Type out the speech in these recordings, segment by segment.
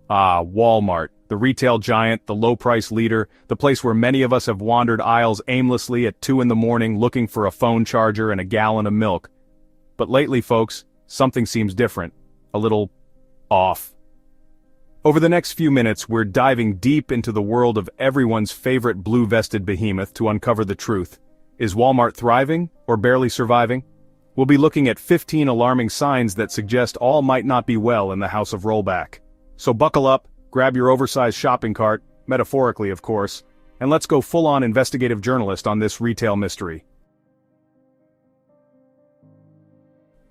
Ah, Walmart, the retail giant, the low-price leader, the place where many of us have wandered aisles aimlessly at 2 in the morning looking for a phone charger and a gallon of milk. But lately, folks, something seems different. A little off. Over the next few minutes, we're diving deep into the world of everyone's favorite blue-vested behemoth to uncover the truth. Is Walmart thriving, or barely surviving? We'll be looking at 15 alarming signs that suggest all might not be well in the House of Rollback. So buckle up, grab your oversized shopping cart, metaphorically of course, and let's go full-on investigative journalist on this retail mystery.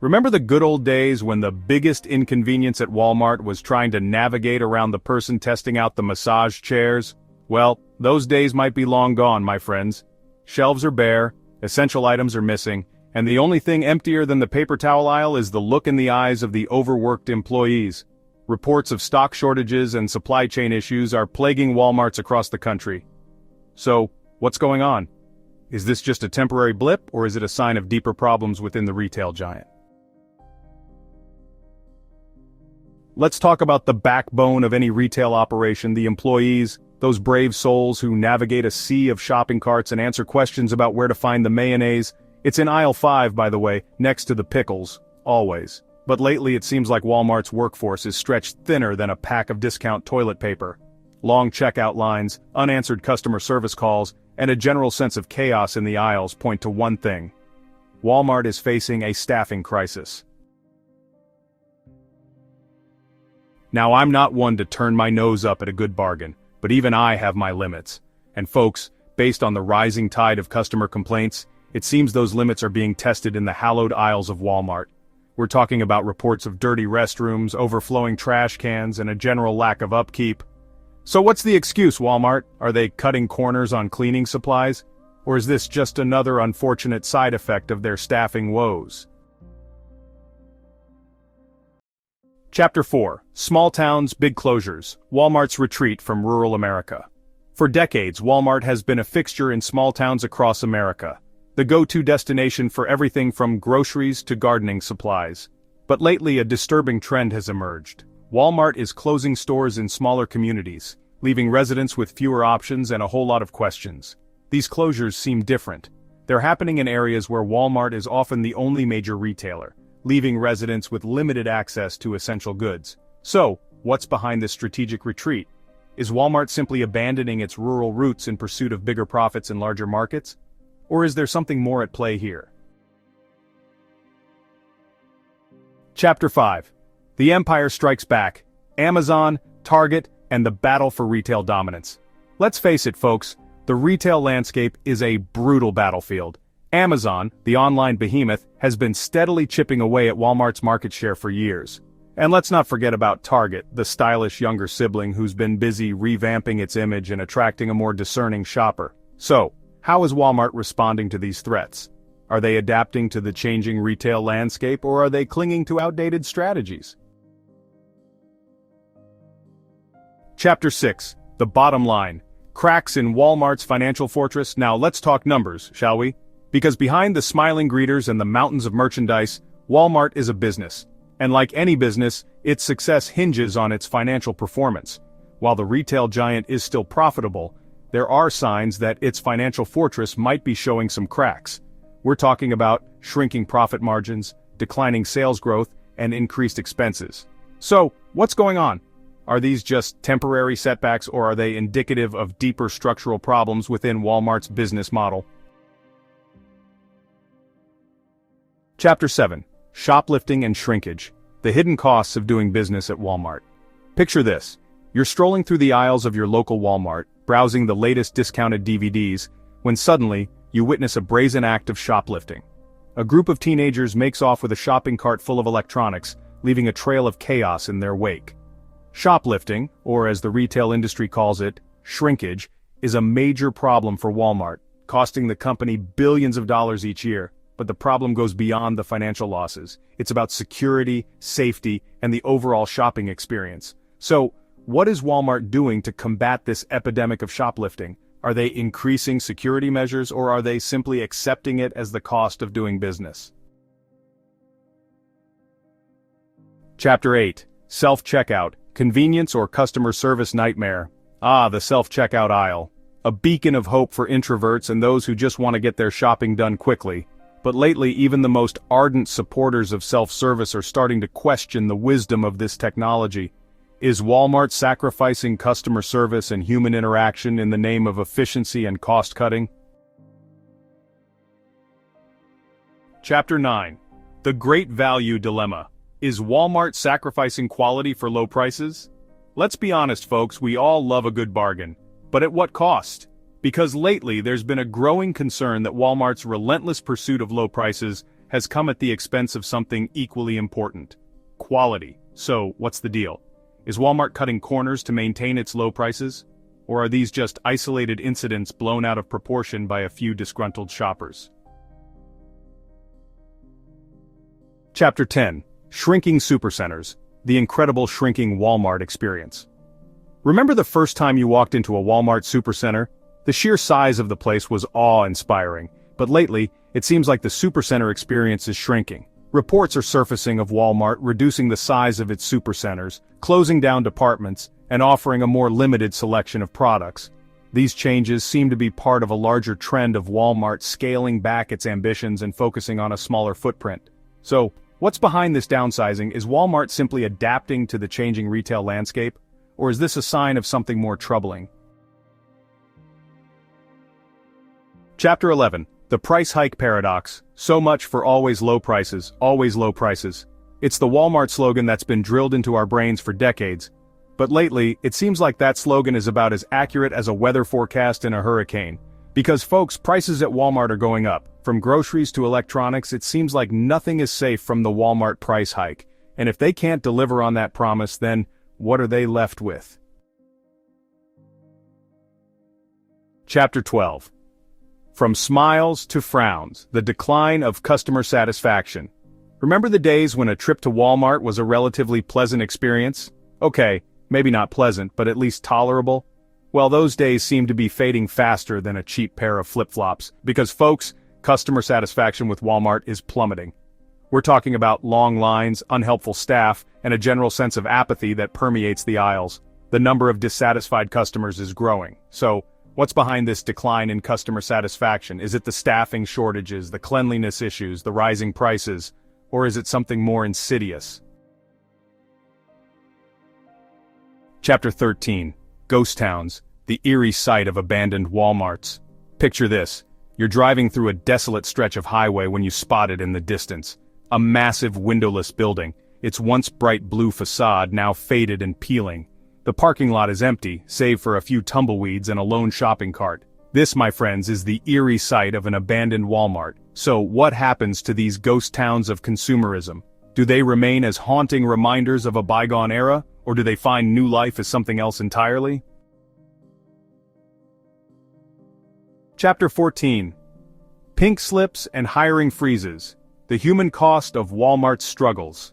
Remember the good old days when the biggest inconvenience at Walmart was trying to navigate around the person testing out the massage chairs? Well, those days might be long gone, my friends. Shelves are bare, essential items are missing, and the only thing emptier than the paper towel aisle is the look in the eyes of the overworked employees. Reports of stock shortages and supply chain issues are plaguing Walmarts across the country. So, what's going on? Is this just a temporary blip, or is it a sign of deeper problems within the retail giant? Let's talk about the backbone of any retail operation, the employees, those brave souls who navigate a sea of shopping carts and answer questions about where to find the mayonnaise. It's in aisle 5, by the way, next to the pickles, always. But lately it seems like Walmart's workforce is stretched thinner than a pack of discount toilet paper. Long checkout lines, unanswered customer service calls, and a general sense of chaos in the aisles point to one thing. Walmart is facing a staffing crisis. Now I'm not one to turn my nose up at a good bargain, but even I have my limits. And folks, based on the rising tide of customer complaints, it seems those limits are being tested in the hallowed aisles of Walmart. We're talking about reports of dirty restrooms, overflowing trash cans, and a general lack of upkeep. So what's the excuse, Walmart? Are they cutting corners on cleaning supplies? Or is this just another unfortunate side effect of their staffing woes? Chapter 4. Small Towns, Big Closures. Walmart's Retreat from Rural America. For decades, Walmart has been a fixture in small towns across America, the go-to destination for everything from groceries to gardening supplies. But lately a disturbing trend has emerged. Walmart is closing stores in smaller communities, leaving residents with fewer options and a whole lot of questions. These closures seem different. They're happening in areas where Walmart is often the only major retailer, leaving residents with limited access to essential goods. So, what's behind this strategic retreat? Is Walmart simply abandoning its rural roots in pursuit of bigger profits in larger markets? Or is there something more at play here? Chapter 5. The Empire Strikes Back. Amazon, Target, and the battle for retail dominance. Let's face it, folks, the retail landscape is a brutal battlefield. Amazon, the online behemoth, has been steadily chipping away at Walmart's market share for years. And let's not forget about Target, the stylish younger sibling who's been busy revamping its image and attracting a more discerning shopper. So, how is Walmart responding to these threats? Are they adapting to the changing retail landscape, or are they clinging to outdated strategies? Chapter 6. The Bottom Line. Cracks in Walmart's financial fortress. Now let's talk numbers, shall we? Because behind the smiling greeters and the mountains of merchandise, Walmart is a business. And like any business, its success hinges on its financial performance. While the retail giant is still profitable, there are signs that its financial fortress might be showing some cracks. We're talking about shrinking profit margins, declining sales growth, and increased expenses. So, what's going on? Are these just temporary setbacks, or are they indicative of deeper structural problems within Walmart's business model? Chapter 7. Shoplifting and Shrinkage. The hidden costs of doing business at Walmart. Picture this. You're strolling through the aisles of your local Walmart, browsing the latest discounted DVDs, when suddenly, you witness a brazen act of shoplifting. A group of teenagers makes off with a shopping cart full of electronics, leaving a trail of chaos in their wake. Shoplifting, or as the retail industry calls it, shrinkage, is a major problem for Walmart, costing the company billions of dollars each year. But the problem goes beyond the financial losses. It's about security, safety, and the overall shopping experience. So, what is Walmart doing to combat this epidemic of shoplifting? Are they increasing security measures, or are they simply accepting it as the cost of doing business? Chapter 8. Self-checkout, Convenience or customer service nightmare? Ah, the self-checkout aisle. A beacon of hope for introverts and those who just want to get their shopping done quickly. But lately, even the most ardent supporters of self-service are starting to question the wisdom of this technology. Is Walmart sacrificing customer service and human interaction in the name of efficiency and cost-cutting? Chapter 9. The Great Value Dilemma. Is Walmart sacrificing quality for low prices? Let's be honest, folks, we all love a good bargain. But at what cost? Because lately there's been a growing concern that Walmart's relentless pursuit of low prices has come at the expense of something equally important: quality. So, what's the deal? Is Walmart cutting corners to maintain its low prices? Or are these just isolated incidents blown out of proportion by a few disgruntled shoppers? Chapter 10. Shrinking Supercenters. The incredible shrinking Walmart experience. Remember the first time you walked into a Walmart supercenter? The sheer size of the place was awe-inspiring, but lately, it seems like the supercenter experience is shrinking. Reports are surfacing of Walmart reducing the size of its supercenters, closing down departments, and offering a more limited selection of products. These changes seem to be part of a larger trend of Walmart scaling back its ambitions and focusing on a smaller footprint. So, what's behind this downsizing? Is Walmart simply adapting to the changing retail landscape? Or is this a sign of something more troubling? Chapter 11. The Price Hike Paradox. So much for always low prices, always low prices. It's the Walmart slogan that's been drilled into our brains for decades. But lately, it seems like that slogan is about as accurate as a weather forecast in a hurricane. Because folks, prices at Walmart are going up. From groceries to electronics, it seems like nothing is safe from the Walmart price hike. And if they can't deliver on that promise, then what are they left with? Chapter 12. From smiles to frowns, the decline of customer satisfaction. Remember the days when a trip to Walmart was a relatively pleasant experience? Okay, maybe not pleasant, but at least tolerable. Well, those days seem to be fading faster than a cheap pair of flip-flops, because folks, customer satisfaction with Walmart is plummeting. We're talking about long lines, unhelpful staff, and a general sense of apathy that permeates the aisles. The number of dissatisfied customers is growing. So, what's behind this decline in customer satisfaction? Is it the staffing shortages, the cleanliness issues, the rising prices, or is it something more insidious? Chapter 13. Ghost Towns, the eerie sight of abandoned Walmarts. Picture this. You're driving through a desolate stretch of highway when you spot it in the distance. A massive windowless building, its once bright blue facade now faded and peeling. The parking lot is empty, save for a few tumbleweeds and a lone shopping cart. This, my friends, is the eerie sight of an abandoned Walmart. So what happens to these ghost towns of consumerism? Do they remain as haunting reminders of a bygone era, or do they find new life as something else entirely? Chapter 14. Pink slips and hiring freezes. The human cost of Walmart's struggles.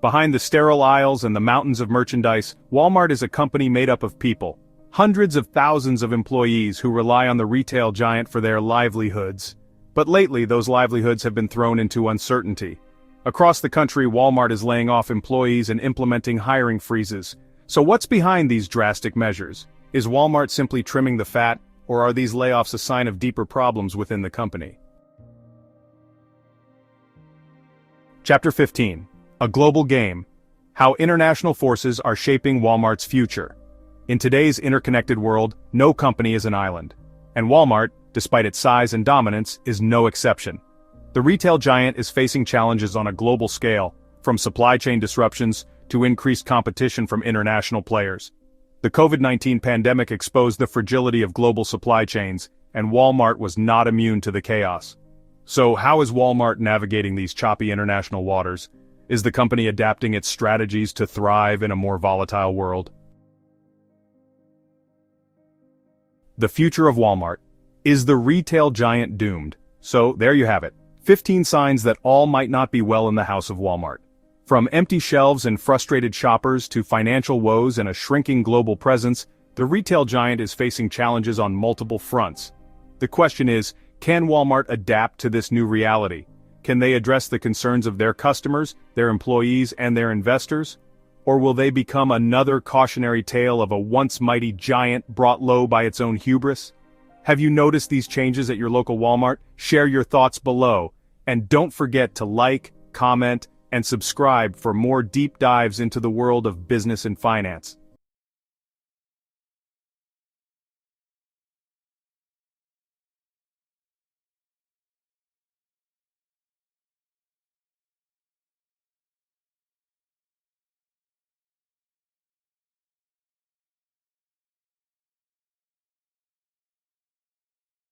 Behind the sterile aisles and the mountains of merchandise, Walmart is a company made up of people. Hundreds of thousands of employees who rely on the retail giant for their livelihoods. But lately, those livelihoods have been thrown into uncertainty. Across the country, Walmart is laying off employees and implementing hiring freezes. So what's behind these drastic measures? Is Walmart simply trimming the fat, or are these layoffs a sign of deeper problems within the company? Chapter 15. A Global Game. How international forces are shaping Walmart's future. In today's interconnected world, no company is an island. And Walmart, despite its size and dominance, is no exception. The retail giant is facing challenges on a global scale, from supply chain disruptions to increased competition from international players. The COVID-19 pandemic exposed the fragility of global supply chains, and Walmart was not immune to the chaos. So how is Walmart navigating these choppy international waters? Is the company adapting its strategies to thrive in a more volatile world? The future of Walmart. Is the retail giant doomed? So there you have it. 15 signs that all might not be well in the house of Walmart. From empty shelves and frustrated shoppers to financial woes and a shrinking global presence, the retail giant is facing challenges on multiple fronts. The question is, can Walmart adapt to this new reality? Can they address the concerns of their customers, their employees, and their investors? Or will they become another cautionary tale of a once mighty giant brought low by its own hubris? Have you noticed these changes at your local Walmart? Share your thoughts below, and don't forget to like, comment, and subscribe for more deep dives into the world of business and finance.